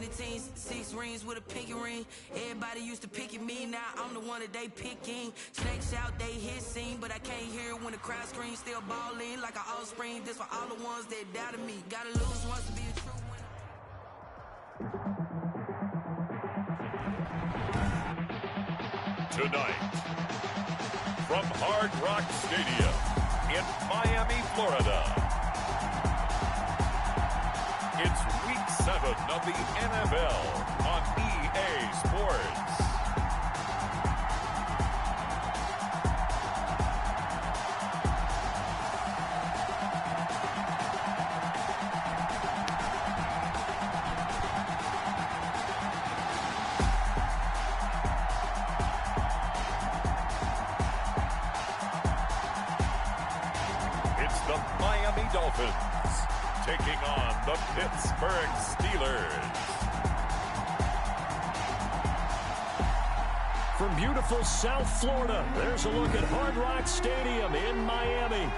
many teams, 6 rings with a pinky ring. Everybody used to pick at me, now I'm the one that they picking. Snakes out, they hissing, but I can't hear when the crowd screams. Still balling like an offspring. This for all the ones that doubted me. Gotta lose once to be a true winner. Tonight, from Hard Rock Stadium in Miami, Florida, it's Week 7 of the NFL on EA Sports. The Miami Dolphins taking on the Pittsburgh Steelers. From beautiful South Florida, there's a look at Hard Rock Stadium in Miami.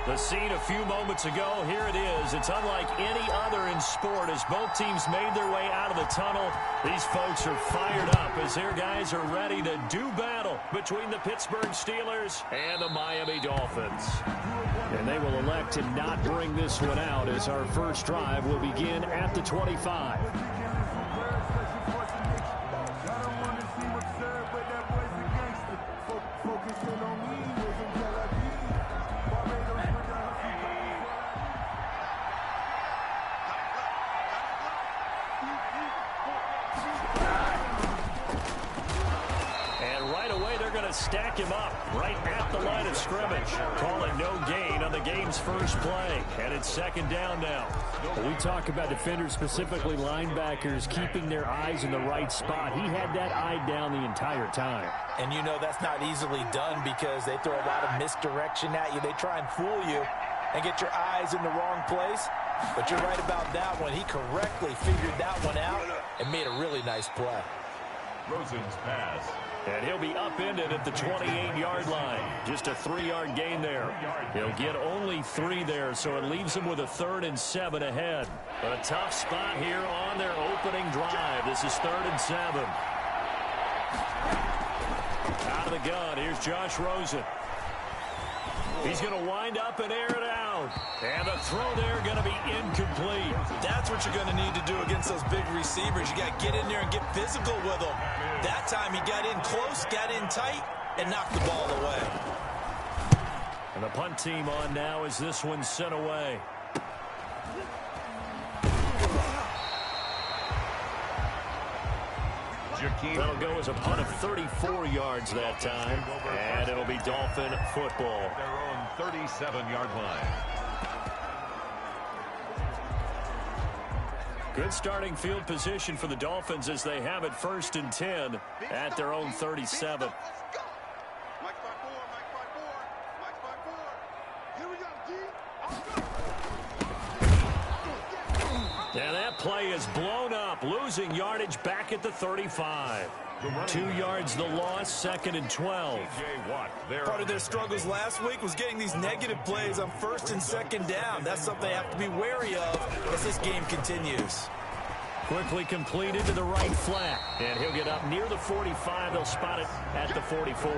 The scene a few moments ago, here it is. It's unlike any other in sport as both teams made their way out of the tunnel. These folks are fired up as their guys are ready to do battle between the Pittsburgh Steelers and the Miami Dolphins. And they will elect to not bring this one out as our first drive will begin at the 25. Stack him up right at the line of scrimmage. Calling no gain on the game's first play. And it's second down now. We talk about defenders, specifically linebackers, keeping their eyes in the right spot. He had that eye down the entire time. And you know that's not easily done because they throw a lot of misdirection at you. They try and fool you and get your eyes in the wrong place. But you're right about that one. He correctly figured that one out and made a really nice play. Rosen's pass. And he'll be upended at the 28-yard line. Just a 3-yard gain there. He'll get only 3 there, so it leaves him with a 3rd and 7 ahead. But a tough spot here on their opening drive. This is 3rd and 7. Out of the gun, here's Josh Rosen. He's going to wind up and air it out. And the throw there going to be incomplete. That's what you're going to need to do against those big receivers. You got to get in there and get physical with them. That time he got in close, got in tight, and knocked the ball away. And the punt team on now as this one's sent away. That'll go as a punt of 34 yards that time. And it'll be Dolphin football. Their own 37-yard line. Good starting field position for the Dolphins as they have it 1st and 10 at their own 37. And that play is blown up, losing yardage back at the 35. 2 yards the loss, 2nd and 12. Part of their struggles last week was getting these negative plays on 1st and 2nd down. That's something they have to be wary of as this game continues. Quickly completed to the right flat. And he'll get up near the 45. They'll spot it at the 44.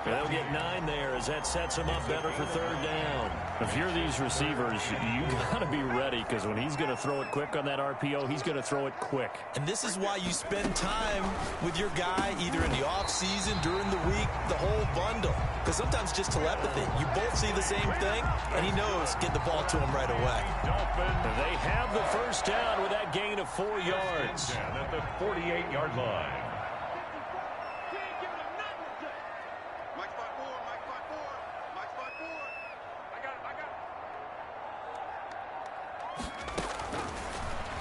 They'll get 9 there as that sets him up better for 3rd down. If you're these receivers, you got to be ready because when he's going to throw it quick on that RPO, he's going to throw it quick. And this is why you spend time with your guy either in the offseason, during the week, the whole bundle. Because sometimes just telepathy. You both see the same thing, and he knows get the ball to him right away. They have the first down with that gain of 4 yards. At the 48-yard line.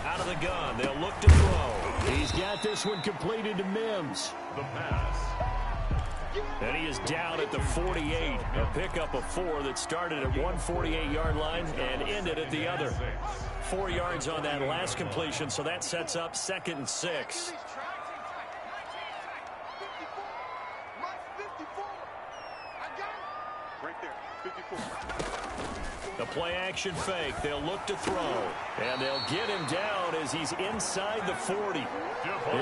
Out of the gun, they'll look to throw. He's got this one completed to Mims. The pass. And he is down at the 48. A pickup of 4 that started at one 48-yard line and ended at the other. 4 yards on that last completion, so that sets up 2nd and 6. Right there, 54. The play action fake. They'll look to throw. And they'll get him down as he's inside the 40.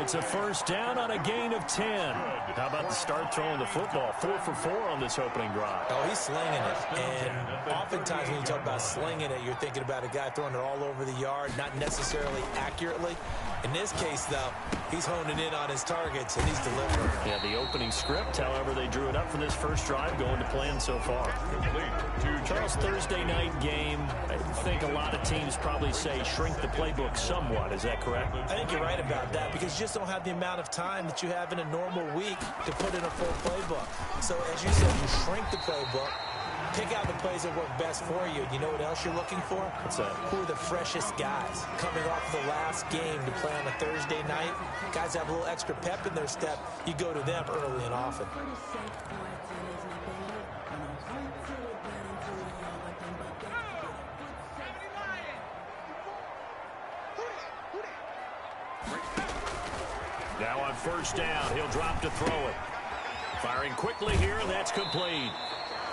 It's a first down on a gain of 10. How about the start throwing the football? 4 for 4 on this opening drive. Oh, he's slinging it. And oftentimes when you talk about slinging it, you're thinking about a guy throwing it all over the yard, not necessarily accurately. In this case, though, he's honing in on his targets, and he's delivering. Yeah, the opening script, however, they drew it up for this first drive, going to plan so far. Charles, Thursday night game, I think a lot of teams probably say shrink the playbook somewhat. Is that correct? I think you're right about that because you just don't have the amount of time that you have in a normal week to put in a full playbook. So, as you said, you shrink the playbook. Pick out the plays that work best for you. You know what else you're looking for? What's that? Who are the freshest guys coming off of the last game to play on a Thursday night? Guys have a little extra pep in their step. You go to them early and often. Now on first down, he'll drop to throw it. Firing quickly here, and that's complete.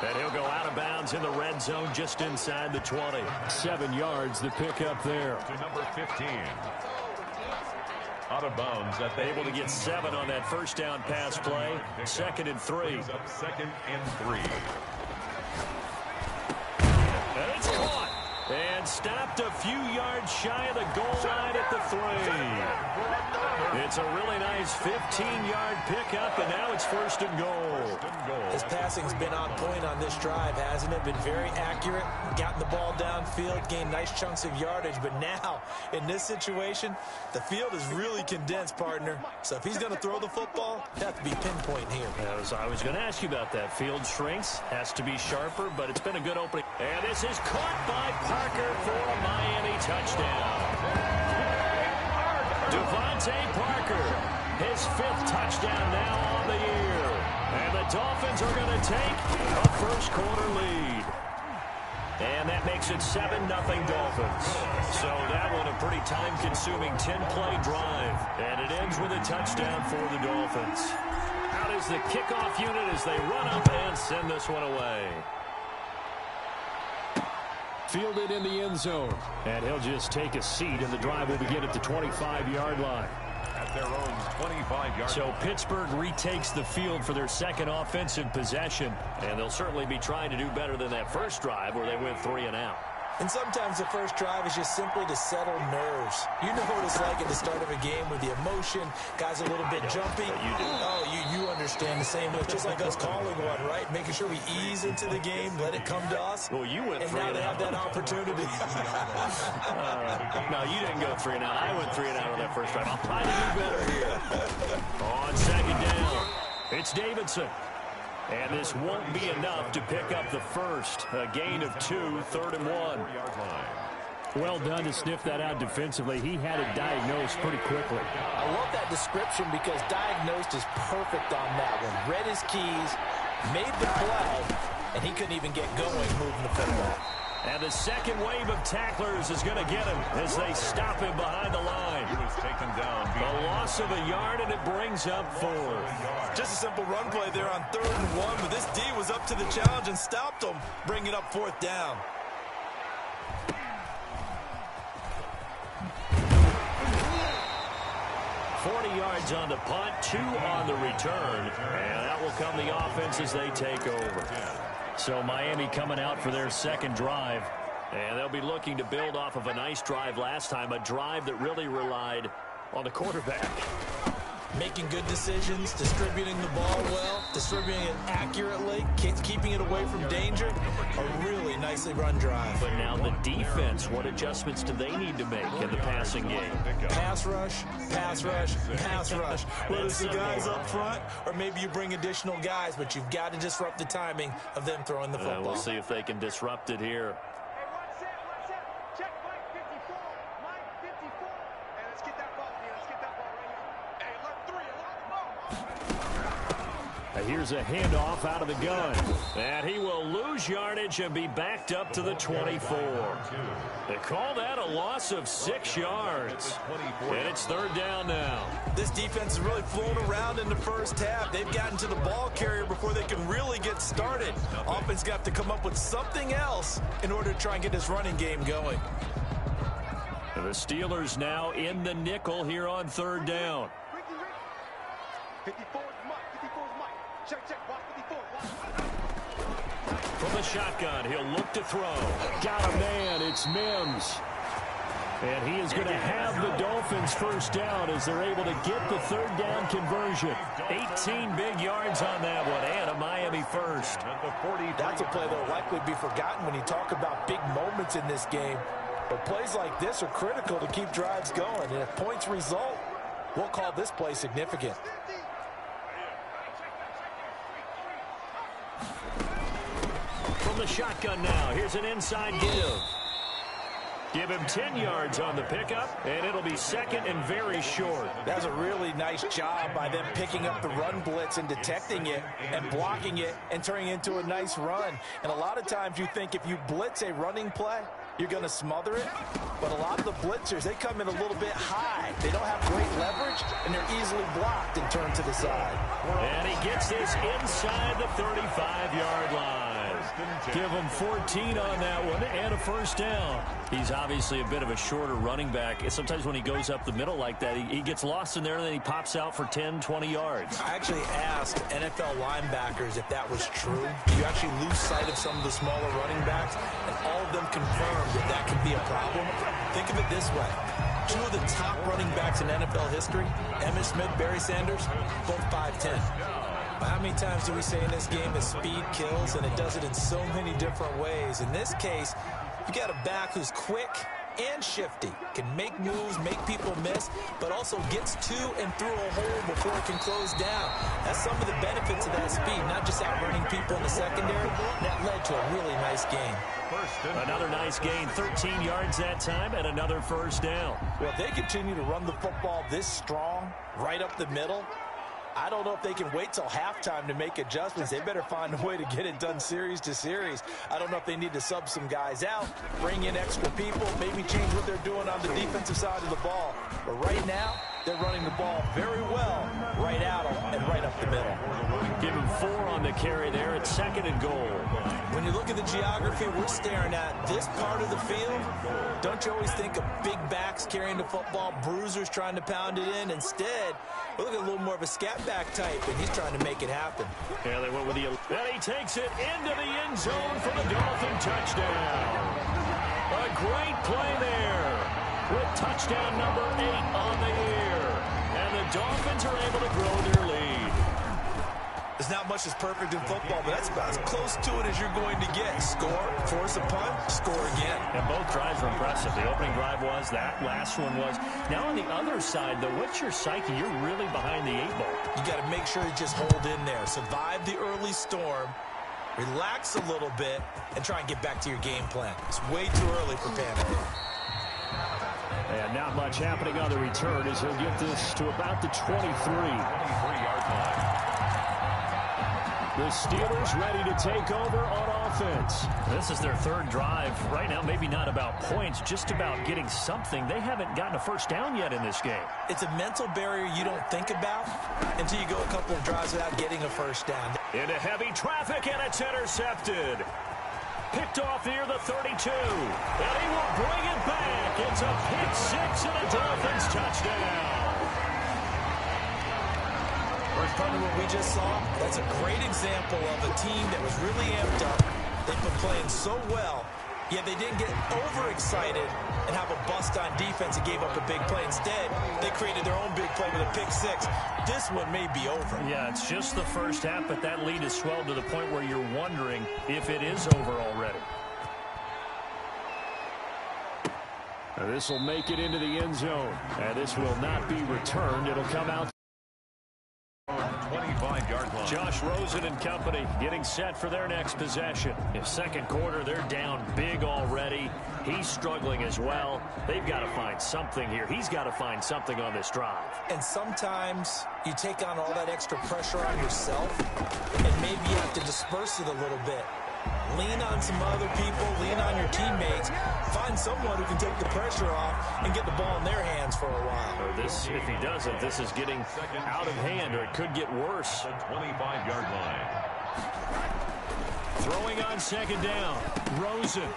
And he'll go out of bounds in the red zone just inside the 20. 7 yards the pickup there. To number 15. Out of bounds. Able to get 7 on that first down pass play. 2nd and 3. Up 2nd and 3. And it's caught. And stopped a few yards shy of the goal line at the 3. It's a really nice 15-yard pickup, and now it's 1st and goal. His passing's been on point on this drive, hasn't it? Been very accurate, gotten the ball downfield, gained nice chunks of yardage. But now, in this situation, the field is really condensed, partner. So if he's going to throw the football, it has to be pinpoint here. I was going to ask you about that. Field shrinks, has to be sharper, but it's been a good opening. And this is caught by Parker for a Miami touchdown. Devontae Parker, his 5th touchdown now on the year. And the Dolphins are going to take a first quarter lead. And that makes it 7-0 Dolphins. So that one a pretty time-consuming 10-play drive. And it ends with a touchdown for the Dolphins. Out is the kickoff unit as they run up and send this one away. Fielded in the end zone. And he'll just take a seat, and the drive will begin at the 25-yard line. At their own 25-yard. So Pittsburgh retakes the field for their second offensive possession. And they'll certainly be trying to do better than that first drive where they went 3 and out. And sometimes the first drive is just simply to settle nerves. You know what it's like at the start of a game with the emotion. Guys are a little bit jumpy. You do. Oh, you understand the same way. Just like us calling one, right? Making sure we ease into the game, let it come to us. Well, you went 3 and now and they out. have that opportunity. No, you didn't go 3 and out. I went 3 and out on that first drive. I'll try to do better here. On 2nd down, it's Davidson. And this won't be enough to pick up the first. A gain of 2, 3rd and 1. Well done to sniff that out defensively. He had it diagnosed pretty quickly. I love that description because diagnosed is perfect on that one. Read his keys, made the play, and he couldn't even get going moving the football. And the second wave of tacklers is going to get him as they stop him behind the line. He was taken down. A loss of a yard, and it brings up 4th. Just a simple run play there on 3rd and 1, but this D was up to the challenge and stopped him, bringing up 4th down. Yards on the punt, 2 on the return, and out will come the offense as they take over. So Miami coming out for their second drive, and they'll be looking to build off of a nice drive last time, a drive that really relied on the quarterback. Making good decisions, distributing the ball well, distributing it accurately, keeping it away from danger. A really nicely run drive. But now the defense, what adjustments do they need to make in the passing game? Pass rush, pass rush, pass rush. Whether it's the guys up front or maybe you bring additional guys, but you've got to disrupt the timing of them throwing the football. We'll see if they can disrupt it here. Here's a handoff out of the gun. And he will lose yardage and be backed up to the 24. They call that a loss of 6 yards. And it's third down now. This defense is really flown around in the first half. They've gotten to the ball carrier before they can really get started. Offense got to come up with something else in order to try and get this running game going. The Steelers now in the nickel here on third down. From the shotgun, he'll look to throw. Got a man, it's Mims. And he is going to have the Dolphins first down as they're able to get the third down conversion. 18 big yards on that one, and a Miami first. That's a play that will likely be forgotten when you talk about big moments in this game. But plays like this are critical to keep drives going. And if points result, we'll call this play significant. From the shotgun now, here's an inside give. Give him 10 yards on the pickup, and it'll be second and very short. That's a really nice job by them picking up the run blitz and detecting it and blocking it and turning it into a nice run. And a lot of times you think if you blitz a running play, you're going to smother it. But a lot of the blitzers, they come in a little bit high. They don't have great leverage, and they're easily blocked and turned to the side. And he gets this inside the 35-yard line. Give him 14 on that one and a first down. He's obviously a bit of a shorter running back. Sometimes when he goes up the middle like that, he gets lost in there, and then he pops out for 10, 20 yards. I actually asked NFL linebackers if that was true. You actually lose sight of some of the smaller running backs, and all of them confirmed that that could be a problem. Think of it this way. 2 of the top running backs in NFL history, Emmitt Smith, Barry Sanders, both 5'10". How many times do we say in this game that speed kills, and it does it in so many different ways? In this case, you got a back who's quick and shifty, can make moves, make people miss, but also gets to and through a hole before it can close down. That's some of the benefits of that speed, not just outrunning people in the secondary. That led to a really nice game. Another nice gain, 13 yards that time, and another first down. Well, if they continue to run the football this strong, right up the middle, I don't know if they can wait till halftime to make adjustments. They better find a way to get it done series to series. I don't know if they need to sub some guys out, bring in extra people, maybe change what they're doing on the defensive side of the ball. But right now, they're running the ball very well, right out and right up the middle. Give him 4 on the carry there at second and goal. When you look at the geography we're staring at, this part of the field, don't you always think of big backs carrying the football, bruisers trying to pound it in? Instead, we look at a little more of a scat back type, and he's trying to make it happen. Yeah, they went with the... And he takes it into the end zone for the Dolphin touchdown. A great play there with touchdown number 8 on the year. And the Dolphins are able to grow their lead. There's not much that's perfect in football, but that's about as close to it as you're going to get. Score, force a punt, score again. And both drives were impressive. The opening drive was, that last one was. Now on the other side, though, what's your psyche? You're really behind the 8 ball. You got to make sure you just hold in there. Survive the early storm, relax a little bit, and try and get back to your game plan. It's way too early for panic. And not much happening on the return as he'll get this to about the 23-yard line. The Steelers ready to take over on offense. This is their third drive. Right now, maybe not about points, just about getting something. They haven't gotten a first down yet in this game. It's a mental barrier you don't think about until you go a couple of drives without getting a first down. Into heavy traffic, and it's intercepted. Picked off near the 32. And he will bring it back. It's a pick 6 and a Dolphins touchdown. First part of what we just saw, that's a great example of a team that was really amped up. They've been playing so well, yet they didn't get overexcited and have a bust on defense and gave up a big play. Instead, they created their own big play with a pick 6. This one may be over. Yeah, it's just the first half, but that lead has swelled to the point where you're wondering if it is over already. This will make it into the end zone, and this will not be returned. It'll come out. 25-yard line. Josh Rosen and company getting set for their next possession. In second quarter, they're down big already. He's struggling as well. They've got to find something here. He's got to find something on this drive. And sometimes you take on all that extra pressure on yourself, and maybe you have to disperse it a little bit. Lean on some other people, lean on your teammates, find someone who can take the pressure off and get the ball in their hands for a while. This, if he doesn't, this is getting out of hand, or it could get worse. The 25-yard line. Throwing on second down, Rosen.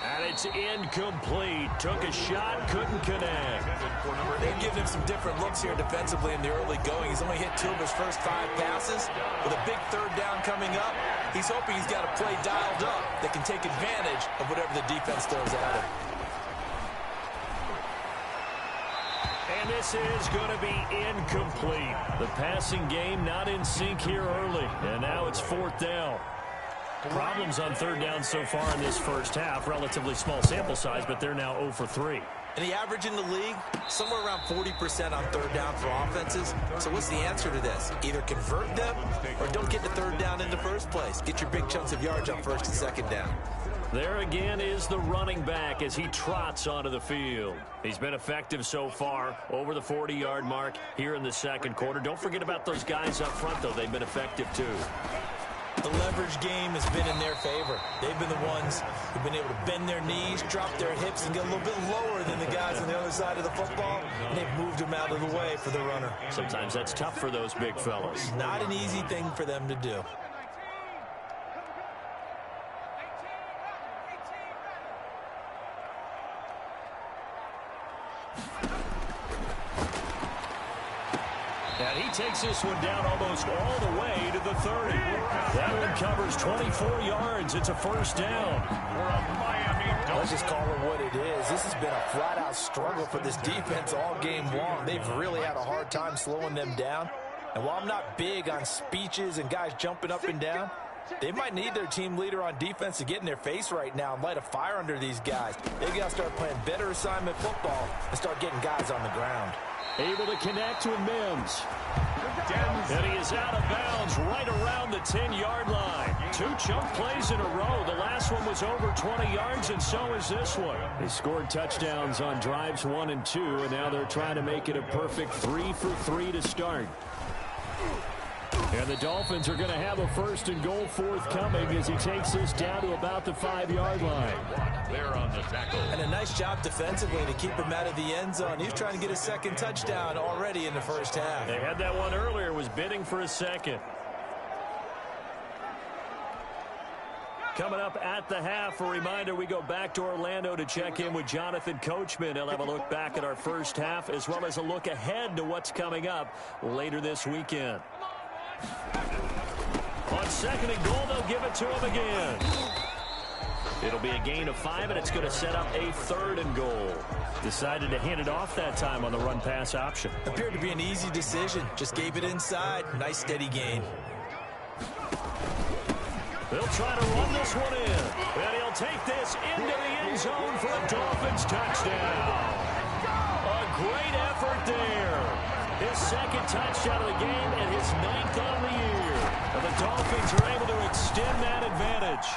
And it's incomplete. Took a shot, couldn't connect. They're giving him some different looks here defensively in the early going. He's only hit 2 of his first 5 passes. With a big third down coming up, he's hoping he's got a play dialed up that can take advantage of whatever the defense throws at him. And this is going to be incomplete. The passing game not in sync here early. And now it's 4th down. Problems on third down so far in this first half. Relatively small sample size, but they're now 0 for 3. And the average in the league, somewhere around 40% on third down for offenses. So what's the answer to this? Either convert them or don't get the third down in the first place. Get your big chunks of yards on first and second down. There again is the running back as he trots onto the field. He's been effective so far, over the 40-yard mark here in the second quarter. Don't forget about those guys up front, though. They've been effective, too. The leverage game has been in their favor. They've been the ones who've been able to bend their knees, drop their hips, and get a little bit lower than the guys on the other side of the football, and they've moved them out of the way for the runner. Sometimes that's tough for those big fellas. Not an easy thing for them to do. And he takes this one down almost all the way to the 30. That one covers 24 yards. It's a first down. Let's just call it what it is. This has been a flat-out struggle for this defense all game long. They've really had a hard time slowing them down. And while I'm not big on speeches and guys jumping up and down, they might need their team leader on defense to get in their face right now and light a fire under these guys. They've got to start playing better assignment football and start getting guys on the ground. Able to connect with Mims. And he is out of bounds right around the 10-yard line. 2 chunk plays in a row. The last one was over 20 yards, and so is this one. They scored touchdowns on drives 1 and 2, and now they're trying to make it a perfect 3 for 3 to start. And the Dolphins are going to have a first and goal forthcoming as he takes this down to about the 5-yard line. There on the tackle. And a nice job defensively to keep him out of the end zone. He was trying to get a second touchdown already in the first half. They had that one earlier, was bidding for a second. Coming up at the half, a reminder, we go back to Orlando to check in with Jonathan Coachman. He'll have a look back at our first half as well as a look ahead to what's coming up later this weekend. On second and goal, they'll give it to him again. It'll be a gain of 5, and it's going to set up a 3rd and goal. Decided to hand it off that time on the run-pass option. Appeared to be an easy decision. Just gave it inside. Nice, steady gain. They'll try to run this one in. And he'll take this into the end zone for a Dolphins touchdown. A great effort there. His second touchdown of the game and his 9th on the year. And the Dolphins are able to extend that advantage.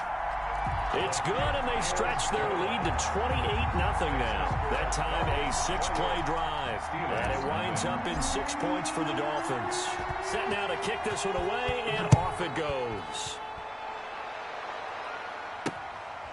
It's good, and they stretch their lead to 28-0 now. That time a 6-play drive. And it winds up in 6 points for the Dolphins. Set now to kick this one away, and off it goes.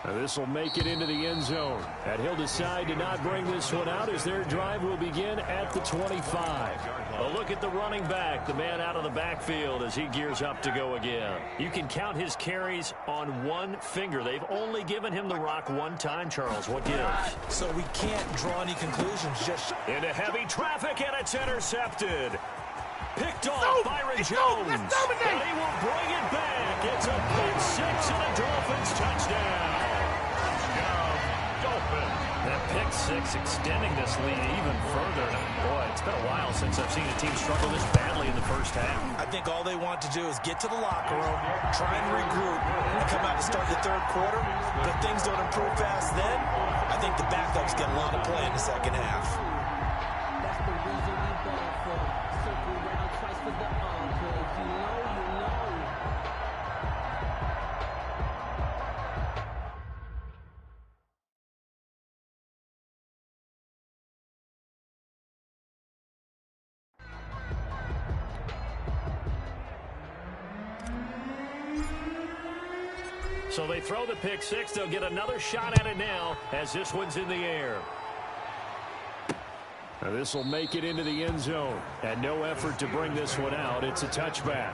Now this will make it into the end zone. And he'll decide to not bring this one out as their drive will begin at the 25. A look at the running back, the man out of the backfield as he gears up to go again. You can count his carries on 1 finger. They've only given him the rock 1 time, Charles. What gives? So we can't draw any conclusions. Just into heavy traffic, and it's intercepted. Picked off Byron Jones. And he will bring it back. It's a pick 6 and a Dolphins touchdown. That pick 6 extending this lead even further. Boy, it's been a while since I've seen a team struggle this badly in the first half. I think all they want to do is get to the locker room, try and regroup, and come out to start the third quarter. But if things don't improve fast then, I think the backups get a lot of play in the second half. for dog, because you know. So they throw the pick six. They'll get another shot at it now as this one's in the air. Now this will make it into the end zone. And no effort to bring this one out. It's a touchback.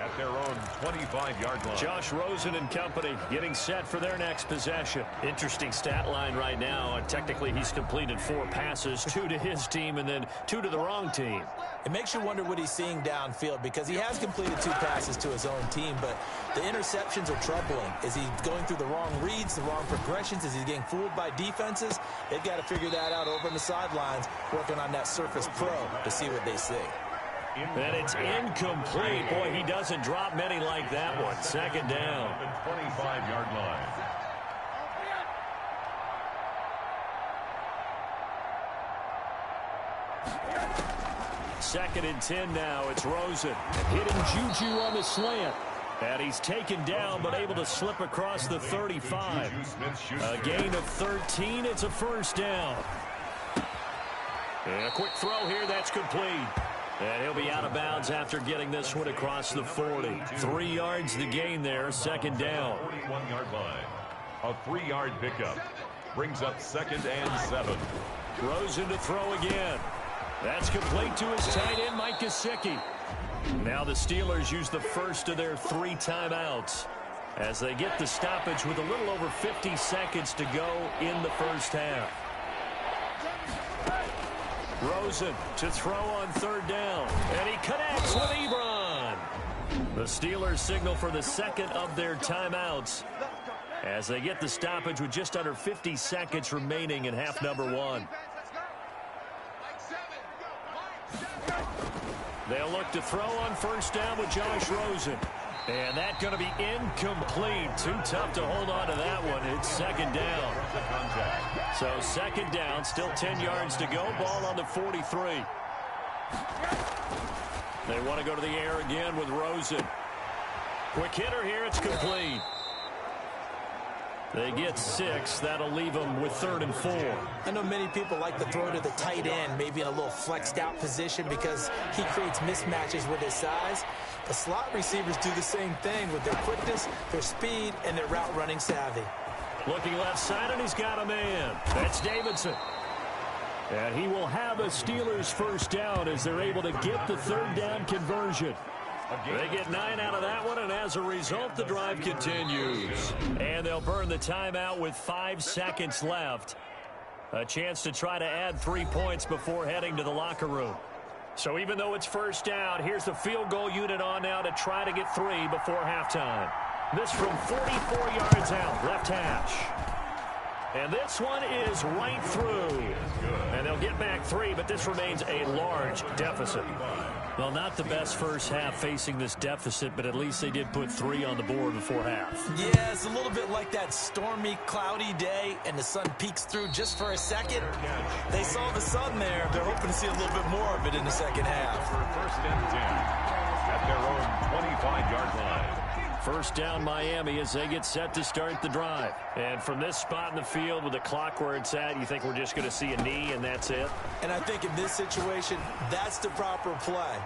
At their own 25-yard line. Josh Rosen and company getting set for their next possession. Interesting stat line right now. And technically he's completed 4 passes, 2 to his team and then 2 to the wrong team. It makes you wonder what he's seeing downfield because he has completed 2 passes to his own team, but the interceptions are troubling. Is he going through the wrong reads, the wrong progressions? Is he getting fooled by defenses? They've got to figure that out over on the sidelines, working on that Surface Pro to see what they see. And it's incomplete. Boy, he doesn't drop many like that one. Second down. The 25-yard line. Second and 10 now. It's Rosen. Hitting Juju on the slant. And he's taken down but able to slip across the 35. A gain of 13. It's a first down. And a quick throw here. That's complete. And he'll be out of bounds after getting this one across the 40. 3 yards the gain there. Second down. 41-yard line. A 3-yard pickup. Brings up 2nd and 7. Rosen to throw again. That's complete to his tight end, Mike Gesicki. Now the Steelers use the first of their 3 timeouts as they get the stoppage with a little over 50 seconds to go in the first half. Rosen to throw on 3rd down. And he connects with Ebron. The Steelers signal for the second of their timeouts as they get the stoppage with just under 50 seconds remaining in half number 1. They'll look to throw on 1st down with Josh Rosen. And that's going to be incomplete. Too tough to hold on to that one. It's 2nd down. So 2nd down, still 10 yards to go. Ball on the 43. They want to go to the air again with Rosen. Quick hitter here. It's complete. They get 6. That'll leave them with 3rd and 4. I know many people like to throw to the tight end, maybe in a little flexed out position because he creates mismatches with his size. The slot receivers do the same thing with their quickness, their speed, and their route running savvy. Looking left side, and he's got a man. That's Davidson. And he will have a Steelers first down as they're able to get the 3rd down conversion. They get 9 out of that one, and as a result, the drive continues. And they'll burn the timeout with 5 seconds left. A chance to try to add 3 points before heading to the locker room. So even though it's first down, here's the field goal unit on now to try to get 3 before halftime. This from 44 yards out, left hash. And this one is right through. And they'll get back 3, but this remains a large deficit. Well, not the best first half facing this deficit, but at least they did put 3 on the board before half. Yeah, it's a little bit like that stormy, cloudy day, and the sun peeks through just for a second. They saw the sun there. They're hoping to see a little bit more of it in the second half. For 1st and 10 at their own 25-yard line. First down Miami as they get set to start the drive. And from this spot in the field with the clock where it's at, you think we're just going to see a knee and that's it? And I think in this situation, that's the proper play.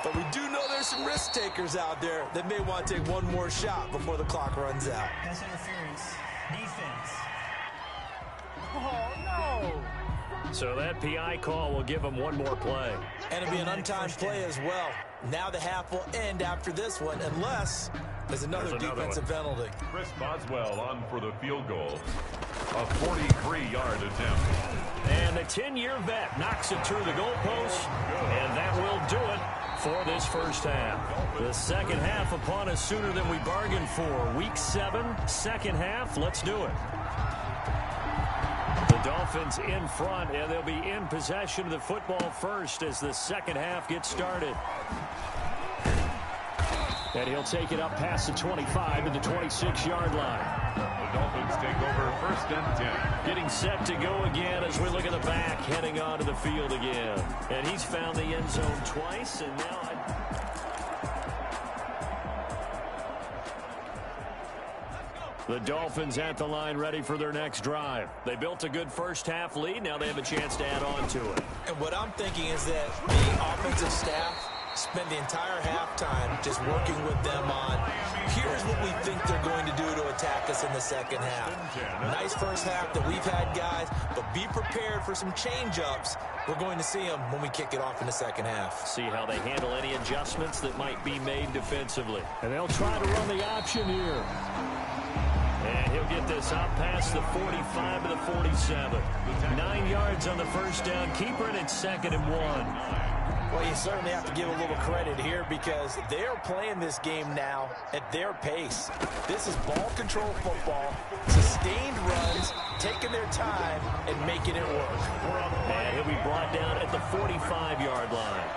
But we do know there's some risk takers out there that may want to take one more shot before the clock runs out. Pass interference. Defense. Oh, no. So that PI call will give them one more play. And it'll be an untimed play as well. Now the half will end after this one, unless there's another defensive penalty. Chris Boswell on for the field goal. A 43-yard attempt. And the 10-year vet knocks it through the goalpost, and that will do it for this first half. The second half upon us sooner than we bargained for. Week 7, second half. Let's do it. The Dolphins in front, and they'll be in possession of the football first as the second half gets started. And he'll take it up past the 25 to the 26-yard line. The Dolphins take over 1st and 10. Getting set to go again as we look at the back, heading onto the field again. And he's found the end zone twice, and now the Dolphins at the line ready for their next drive. They built a good first-half lead. Now they have a chance to add on to it. And what I'm thinking is that the offensive staff spend the entire halftime just working with them on, here's what we think they're going to do to attack us in the second half. Nice first half that we've had, guys, but be prepared for some change-ups. We're going to see them when we kick it off in the second half. See how they handle any adjustments that might be made defensively. And they'll try to run the option here. And he'll get this out past the 45 to the 47. 9 yards on the first down. Keeper it at 2nd and 1. Well, you certainly have to give a little credit here because they're playing this game now at their pace. This is ball control football, sustained runs, taking their time, and making it work. And he'll be brought down at the 45-yard line.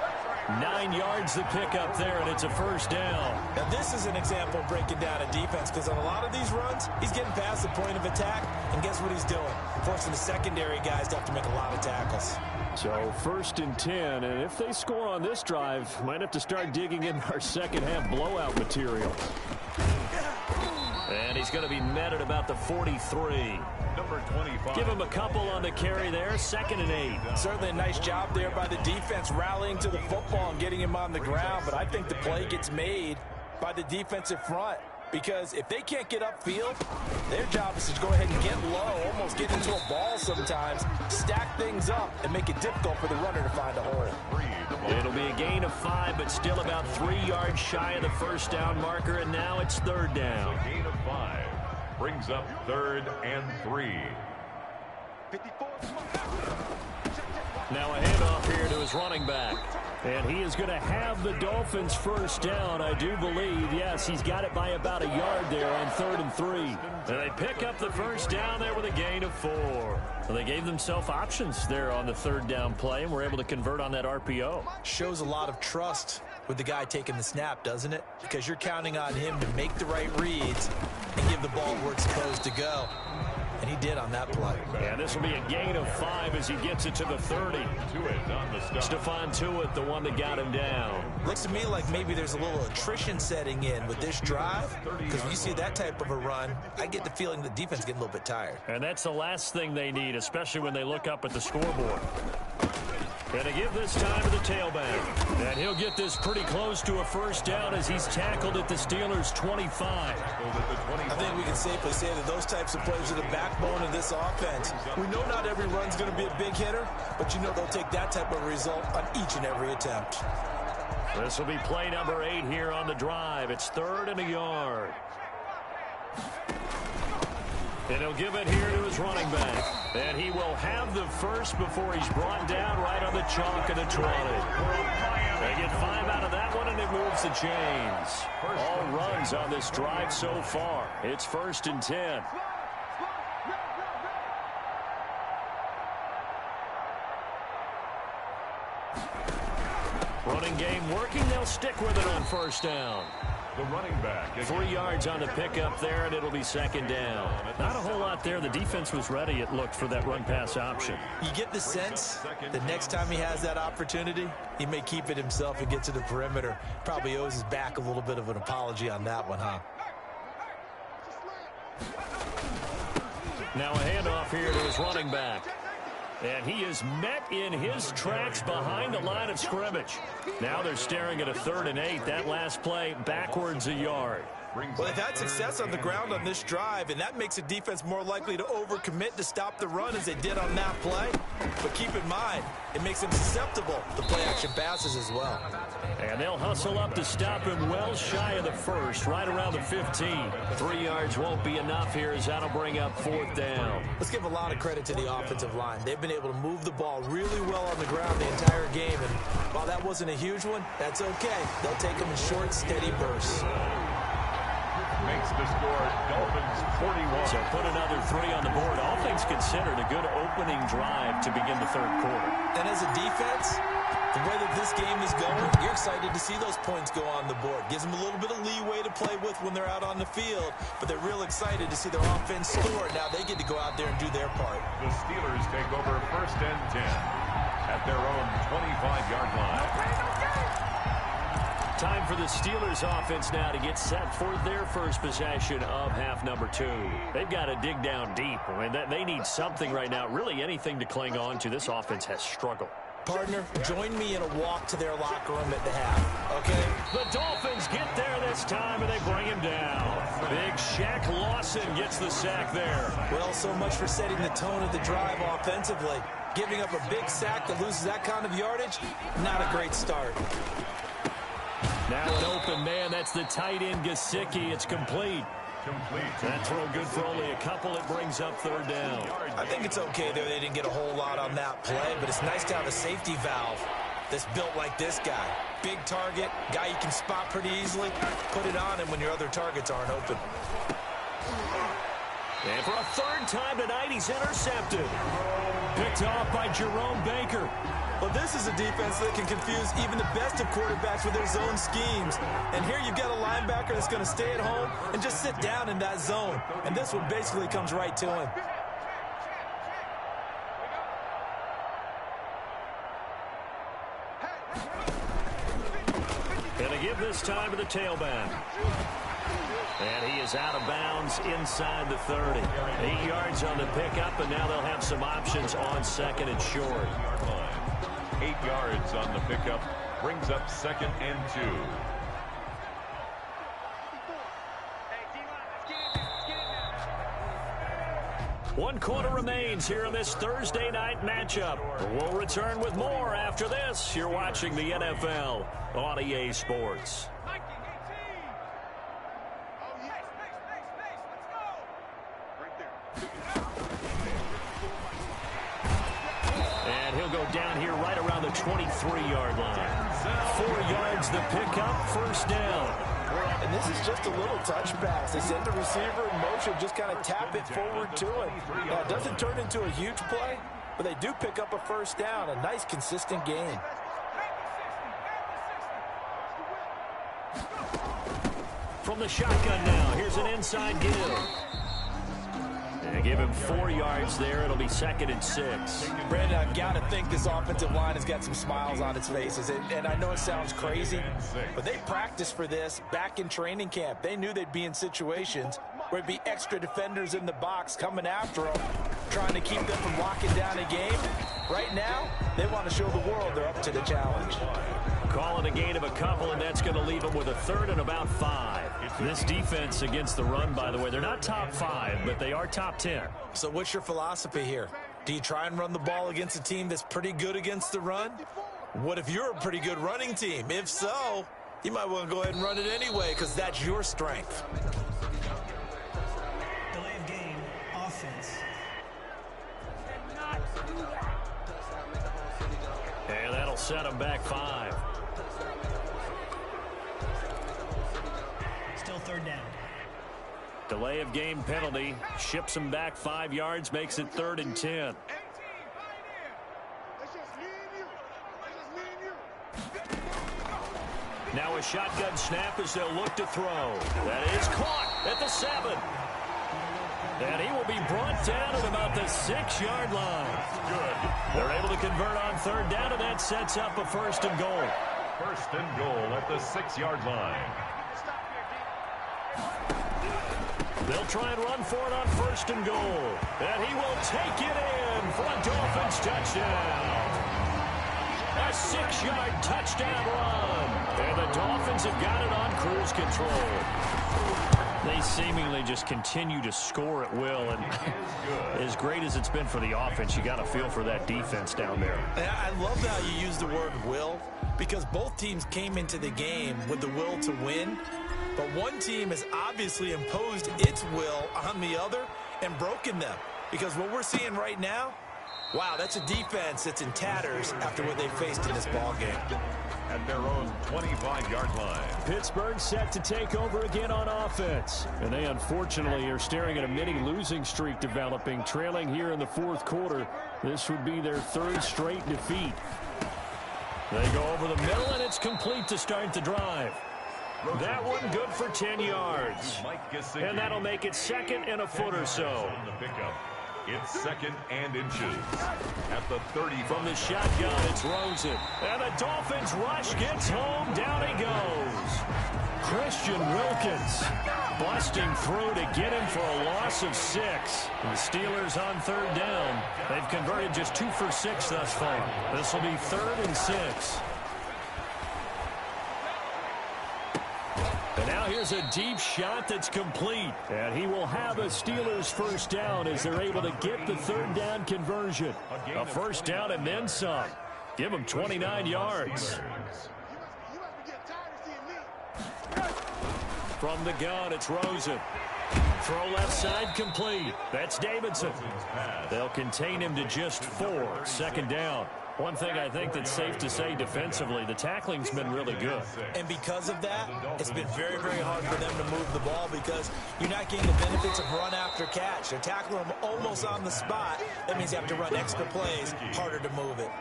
9 yards to pick up there, and it's a first down. Now, this is an example of breaking down a defense because on a lot of these runs, he's getting past the point of attack, and guess what he's doing? Forcing the secondary guys to have to make a lot of tackles. So 1st and 10, and if they score on this drive, might have to start digging in our second-half blowout material. And he's going to be met at about the 43. Number 25. Give him a couple on the carry there, 2nd and 8. Certainly a nice job there by the defense rallying to the football and getting him on the ground, but I think the play gets made by the defensive front because if they can't get upfield, their job is to go ahead and get low, almost get into a ball sometimes, stack things up, and make it difficult for the runner to find a hole. It'll be a gain of 5, but still about 3 yards shy of the first down marker, and now it's 3rd down. A gain of 5 brings up 3rd and 3. Now a handoff here to his running back. And he is going to have the Dolphins first down, I do believe. Yes, he's got it by about a yard there on 3rd and 3. And they pick up the first down there with a gain of 4. Well, they gave themselves options there on the 3rd down play, and were able to convert on that RPO. Shows a lot of trust with the guy taking the snap, doesn't it? Because you're counting on him to make the right reads and give the ball where it's supposed to go. And he did on that play. And this will be a gain of 5 as he gets it to the 30. Tuitt on the stop. Stephon Tuitt, the one that got him down. Looks to me like maybe there's a little attrition setting in with this drive. Because when you see that type of a run, I get the feeling the defense is getting a little bit tired. And that's the last thing they need, especially when they look up at the scoreboard. And to give this time to the tailback. And he'll get this pretty close to a first down as he's tackled at the Steelers' 25. I think we can safely say that those types of plays are the backbone of this offense. We know not every run's going to be a big hitter, but you know they'll take that type of result on each and every attempt. This will be play number 8 here on the drive. It's 3rd and a yard. And he'll give it here to his running back. And he will have the first before he's brought down right on the chalk of the 20. They get 5 out of that one, and it moves the chains. All runs on this drive so far. It's 1st and 10. Running game working. They'll stick with it on first down. The running back. 3 yards on the pickup there, and it'll be 2nd down. Not a whole lot there. The defense was ready, it looked, for that run-pass option. You get the sense the next time he has that opportunity, he may keep it himself and get to the perimeter. Probably owes his back a little bit of an apology on that one, huh? Now a handoff here to his running back. And he is met in his tracks behind the line of scrimmage. Now they're staring at a 3rd and 8. That last play backwards a yard. Well, they've had success on the ground on this drive, and that makes the defense more likely to overcommit to stop the run as they did on that play. But keep in mind, it makes them susceptible to play-action passes as well. And they'll hustle up to stop him well shy of the first, right around the 15. 3 yards won't be enough here as that'll bring up 4th down. Let's give a lot of credit to the offensive line. They've been able to move the ball really well on the ground the entire game, and while that wasn't a huge one, that's okay. They'll take them in short, steady bursts. Makes the score Dolphins 41. So put another 3 on the board. All things considered, a good opening drive to begin the 3rd quarter. And as a defense, The way that this game is going, you're excited to see those points go on the board. Gives them a little bit of leeway to play with when they're out on the field, but they're real excited to see their offense score. Now they get to go out there and do their part. The Steelers take over 1st and 10 at their own 25-yard line. Time for the Steelers offense now to get set for their first possession of half number 2. They've got to dig down deep. I mean, they need something right now, really anything to cling on to. This offense has struggled. Partner, join me in a walk to their locker room at the half, okay? The Dolphins get there this time, and they bring him down. Big Shaq Lawson gets the sack there. Well, so much for setting the tone of the drive offensively. Giving up a big sack that loses that kind of yardage, not a great start. Now an open man. That's the tight end, Gesicki. It's complete. That throw good for only a couple. It brings up 3rd down. I think it's okay there. They didn't get a whole lot on that play, but it's nice to have a safety valve that's built like this guy. Big target, guy you can spot pretty easily. Put it on him when your other targets aren't open. And for a 3rd time tonight, he's intercepted. Picked off by Jerome Baker. Well, this is a defense that can confuse even the best of quarterbacks with their zone schemes. And here you've got a linebacker that's going to stay at home and just sit down in that zone. And this one basically comes right to him. And they give this time to the tailback. And he is out of bounds inside the 30. 8 yards on the pickup, and now they'll have some options on 2nd and short. 8 yards on the pickup, brings up 2nd and 2. One quarter remains here in this Thursday night matchup. We'll return with more after this. You're watching the NFL on EA Sports. And he'll go down here right around the 23-yard line. 4 yards the pickup, 1st down. And this is just a little touch pass. They send the receiver in motion, just kind of tap it forward to him. Now, it doesn't turn into a huge play, but they do pick up a 1st down. A nice, consistent gain. From the shotgun now, here's an inside give. And give him 4 yards there. It'll be 2nd and 6. Brandon, I've got to think this offensive line has got some smiles on its faces. And I know it sounds crazy, but they practiced for this back in training camp. They knew they'd be in situations where it'd be extra defenders in the box coming after them, trying to keep them from locking down a game. Right now, they want to show the world they're up to the challenge. Calling a gain of a couple, and that's going to leave them with a 3rd and about 5. This defense against the run, by the way, they're not top 5, but they are top 10. So what's your philosophy here? Do you try and run the ball against a team that's pretty good against the run? What if you're a pretty good running team? If so, you might want to go ahead and run it anyway because that's your strength. Delay of game, offense. And that'll set them back 5. Still 3rd down. Delay of game penalty. Ships them back 5 yards. Makes it 3rd and 10. Now a shotgun snap as they'll look to throw. That is caught at the 7. And he will be brought down at about the 6-yard line. Good. They're able to convert on 3rd down, and that sets up a 1st and goal. 1st and goal at the 6-yard line. They'll try and run for it on 1st and goal. And he will take it in for a Dolphins touchdown. A 6-yard touchdown run. And the Dolphins have got it on cruise control. They seemingly just continue to score at will. And as great as it's been for the offense, you got to feel for that defense down there. I love how you use the word will, because both teams came into the game with the will to win. But one team has obviously imposed its will on the other and broken them. Because what we're seeing right now, wow, that's a defense that's in tatters after what they faced in this ballgame. At their own 25-yard line. Pittsburgh set to take over again on offense. And they unfortunately are staring at a mini losing streak developing, trailing here in the 4th quarter. This would be their 3rd straight defeat. They go over the middle, and it's complete to start the drive. That one good for 10 yards. And that'll make it second and a foot or so. It's second and inches. At the 30. From the shotgun, it's Rosen. And the Dolphins rush gets home. Down he goes. Christian Wilkins busting through to get him for a loss of 6. The Steelers on third down. They've converted just 2 for 6 thus far. This will be 3rd and 6. And now here's a deep shot that's complete. And he will have a Steelers first down as they're able to get the third down conversion. A first down and then some. Give him 29 yards. From the gun, it's Rosen. Throw left side complete. That's Davidson. They'll contain him to just 4. Second down. One thing I think that's safe to say defensively, the tackling's been really good. And because of that, it's been very, very hard for them to move the ball because you're not getting the benefits of run after catch. They're tackling them almost on the spot. That means you have to run extra plays, harder to move it.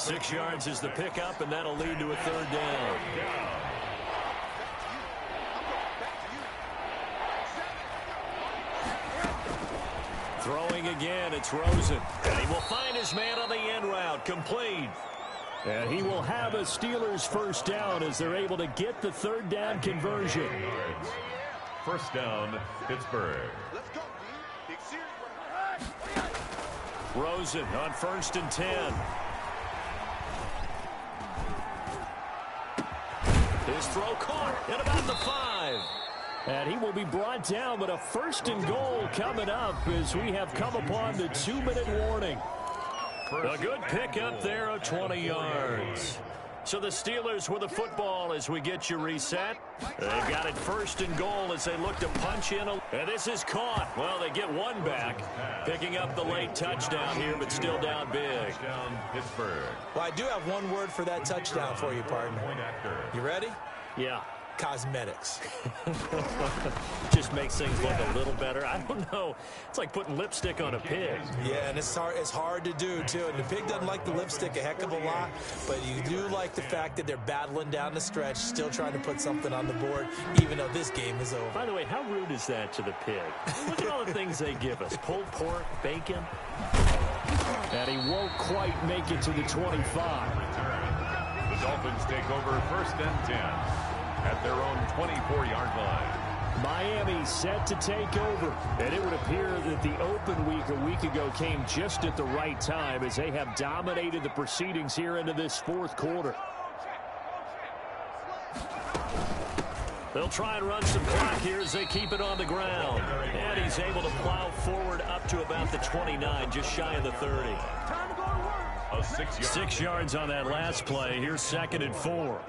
6 yards is the pickup, and that'll lead to a third down. Throwing again, it's Rosen. And he will find his man on the end route, complete. And he will have a Steelers first down as they're able to get the third down conversion. First down, Pittsburgh. Rosen on 1st and 10. His throw caught at about the 5. And he will be brought down, but a 1st and goal coming up as we have come upon the 2-minute warning. A good pickup there of 20 yards. So the Steelers with the football as we get you reset. They've got it 1st and goal as they look to punch in. And this is caught. Well, they get one back. Picking up the late touchdown here, but still down big. Well, I do have one word for that touchdown for you, partner. You ready? Yeah. Cosmetics. Just makes things look a little better. I don't know. It's like putting lipstick on a pig. Yeah, and it's hard to do, too. And the pig doesn't like the lipstick a heck of a lot, but you do like the fact that they're battling down the stretch, still trying to put something on the board, even though this game is over. By the way, how rude is that to the pig? Look at all the things they give us. Pulled pork, bacon. And he won't quite make it to the 25. The Dolphins take over 1st and 10. At their own 24-yard line. Miami set to take over. And it would appear that the open week a week ago came just at the right time as they have dominated the proceedings here into this 4th quarter. They'll try and run some clock here as they keep it on the ground. And he's able to plow forward up to about the 29, just shy of the 30. 6 yards on that last play. Here's 2nd and 4.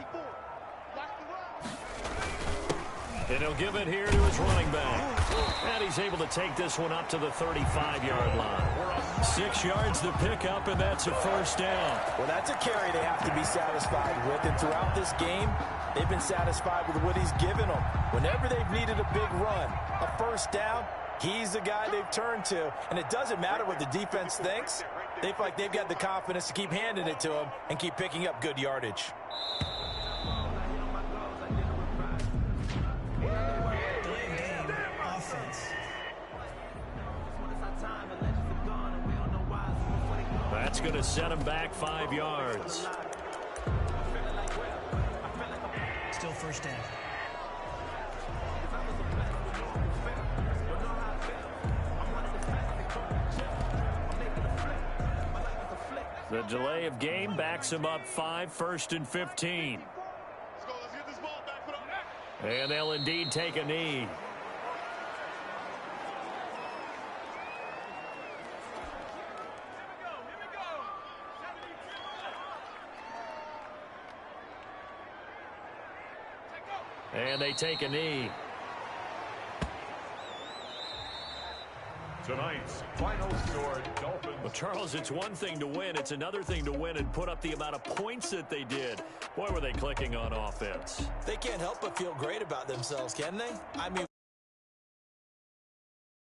And he'll give it here to his running back. And he's able to take this one up to the 35-yard line. 6 yards to pick up, and that's a first down. Well, that's a carry they have to be satisfied with. And throughout this game, they've been satisfied with what he's given them. Whenever they've needed a big run, a first down, he's the guy they've turned to. And it doesn't matter what the defense thinks. They feel like they've got the confidence to keep handing it to him and keep picking up good yardage. That's going to set him back 5 yards. Still first down. The delay of game backs him up 5, 1st and 15. And they'll indeed take a knee. And they take a knee. Tonight's final score, Dolphins. Well, Charles, it's one thing to win. It's another thing to win and put up the amount of points that they did. Boy, were they clicking on offense. They can't help but feel great about themselves, can they? I mean,